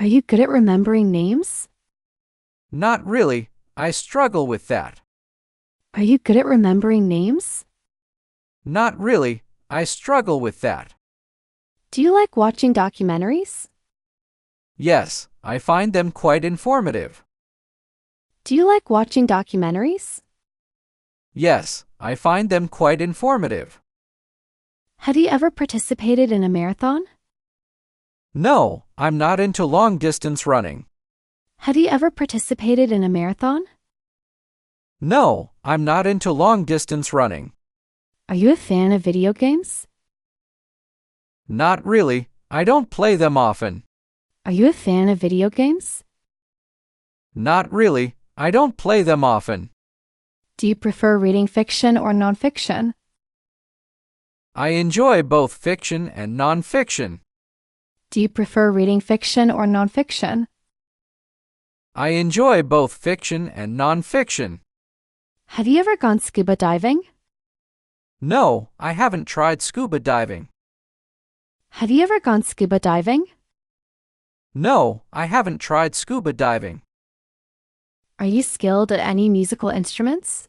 Are you good at remembering names? Not really, I struggle with that. Are you good at remembering names? Not really, I struggle with that. Do you like watching documentaries? Yes, I find them quite informative. Do you like watching documentaries? Yes, I find them quite informative. Have you ever participated in a marathon? No, I'm not into long-distance running. Have you ever participated in a marathon? No, I'm not into long-distance running. Are you a fan of video games? Not really, I don't play them often. Are you a fan of video games? Not really, I don't play them often. Do you prefer reading fiction or nonfiction? I enjoy both fiction and nonfiction. Do you prefer reading fiction or nonfiction? I enjoy both fiction and nonfiction. Have you ever gone scuba diving? No, I haven't tried scuba diving. Have you ever gone scuba diving? No, I haven't tried scuba diving. Are you skilled at any musical instruments?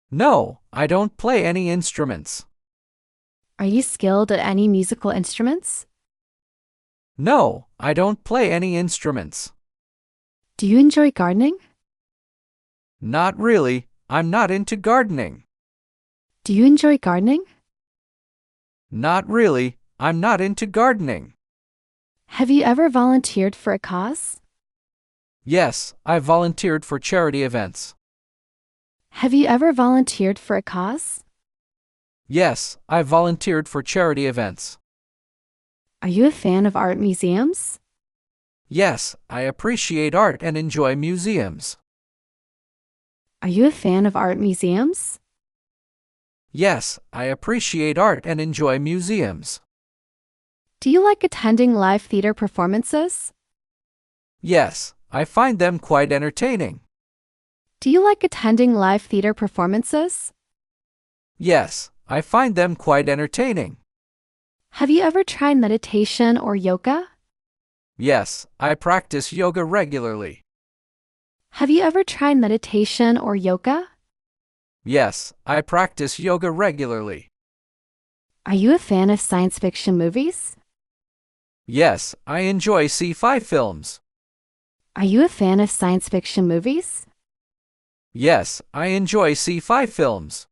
No, I don't play any instruments. Are you skilled at any musical instruments? No, I don't play any instruments. Do you enjoy gardening? Not really, I'm not into gardening. Do you enjoy gardening? Not really, I'm not into gardening. Have you ever volunteered for a cause? Yes, I volunteered for charity events. Have you ever volunteered for a cause? Yes, I volunteered for charity events. Are you a fan of art museums? Yes, I appreciate art and enjoy museums. Are you a fan of art museums? Yes, I appreciate art and enjoy museums. Do you like attending live theater performances? Yes, I find them quite entertaining. Do you like attending live theater performances? Yes, I find them quite entertaining. Have you ever tried meditation or yoga? Yes, I practice yoga regularly. Have you ever tried meditation or yoga? Yes, I practice yoga regularly. Are you a fan of science fiction movies? Yes, I enjoy sci-fi films. Are you a fan of science fiction movies? Yes, I enjoy sci-fi films.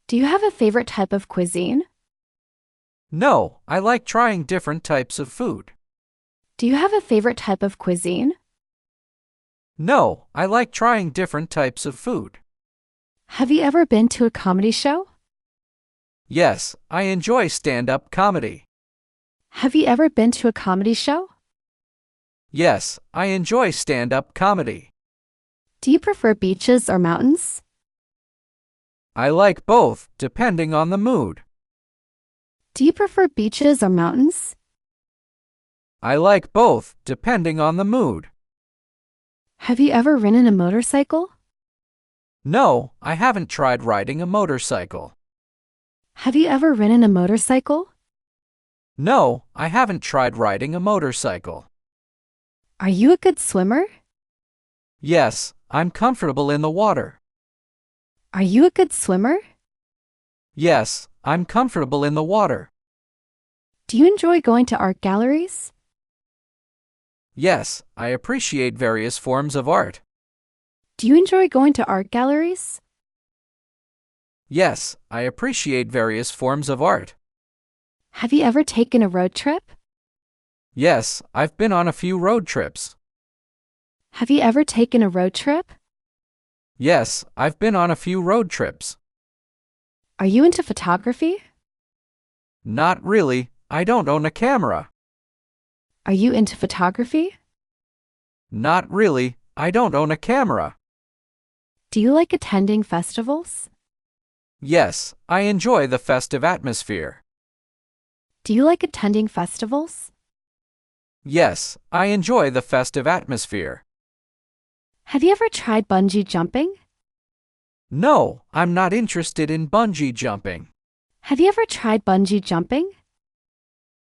Do you have a favorite type of cuisine? No, I like trying different types of food. Do you have a favorite type of cuisine? No, I like trying different types of food. Have you ever been to a comedy show? Yes, I enjoy stand-up comedy. Have you ever been to a comedy show? Yes, I enjoy stand-up comedy. Do you prefer beaches or mountains? I like both, depending on the mood. Do you prefer beaches or mountains? I like both, depending on the mood. Have you ever ridden a motorcycle? No, I haven't tried riding a motorcycle. Have you ever ridden a motorcycle? No, I haven't tried riding a motorcycle. Are you a good swimmer? Yes, I'm comfortable in the water. Are you a good swimmer? Yes, I'm comfortable in the water. Do you enjoy going to art galleries? Yes, I appreciate various forms of art. Do you enjoy going to art galleries? Yes, I appreciate various forms of art. Have you ever taken a road trip? Yes, I've been on a few road trips. Have you ever taken a road trip? Yes, I've been on a few road trips. Are you into photography? Not really, I don't own a camera. Are you into photography? Not really, I don't own a camera. Do you like attending festivals? Yes, I enjoy the festive atmosphere. Do you like attending festivals? Yes, I enjoy the festive atmosphere. Have you ever tried bungee jumping? No, I'm not interested in bungee jumping. Have you ever tried bungee jumping?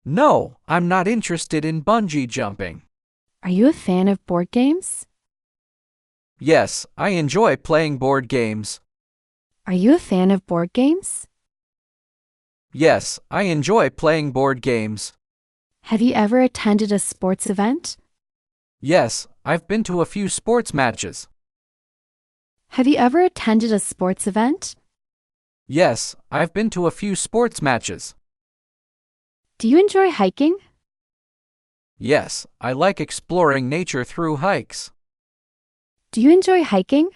No, I'm not interested in bungee jumping. Are you a fan of board games? Yes, I enjoy playing board games. Are you a fan of board games? Yes, I enjoy playing board games. Have you ever attended a sports event? Yes, I've been to a few sports matches. Have you ever attended a sports event? Yes, I've been to a few sports matches. Do you enjoy hiking? Yes, I like exploring nature through hikes. Do you enjoy hiking?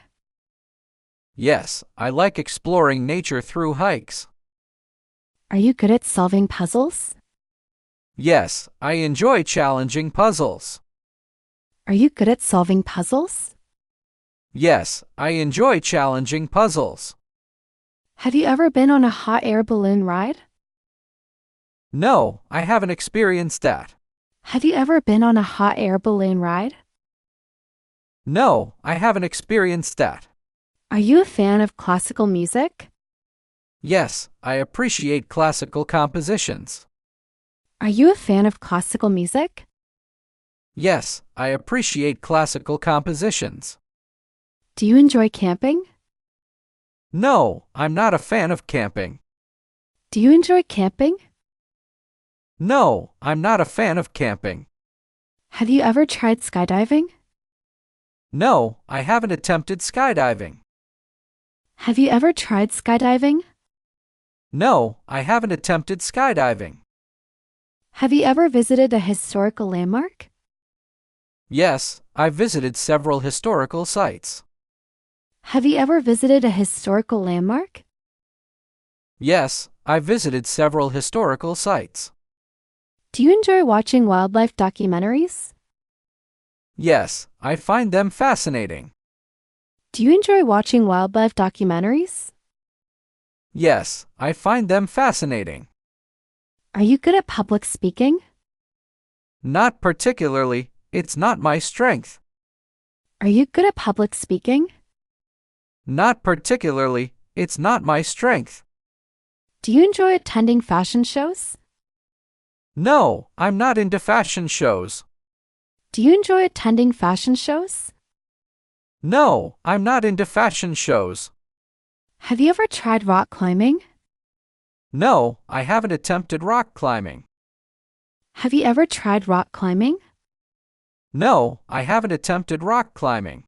Yes, I like exploring nature through hikes. Are you good at solving puzzles? Yes, I enjoy challenging puzzles. Are you good at solving puzzles? Yes, I enjoy challenging puzzles. Have you ever been on a hot air balloon ride? No, I haven't experienced that. Have you ever been on a hot air balloon ride? No, I haven't experienced that. Are you a fan of classical music? Yes, I appreciate classical compositions. Are you a fan of classical music? Yes, I appreciate classical compositions. Do you enjoy camping? No, I'm not a fan of camping. Do you enjoy camping? No, I'm not a fan of camping. Have you ever tried skydiving? No, I haven't attempted skydiving. Have you ever tried skydiving? No, I haven't attempted skydiving. Have you ever visited a historical landmark? Yes, I've visited several historical sites. Have you ever visited a historical landmark? Yes, I've visited several historical sites. Do you enjoy watching wildlife documentaries? Yes, I find them fascinating. Do you enjoy watching wildlife documentaries? Yes, I find them fascinating. Are you good at public speaking? Not particularly, it's not my strength. Are you good at public speaking? Not particularly, it's not my strength. Do you enjoy attending fashion shows? No, I'm not into fashion shows. Do you enjoy attending fashion shows? No, I'm not into fashion shows. Have you ever tried rock climbing? No, I haven't attempted rock climbing. Have you ever tried rock climbing? No, I haven't attempted rock climbing.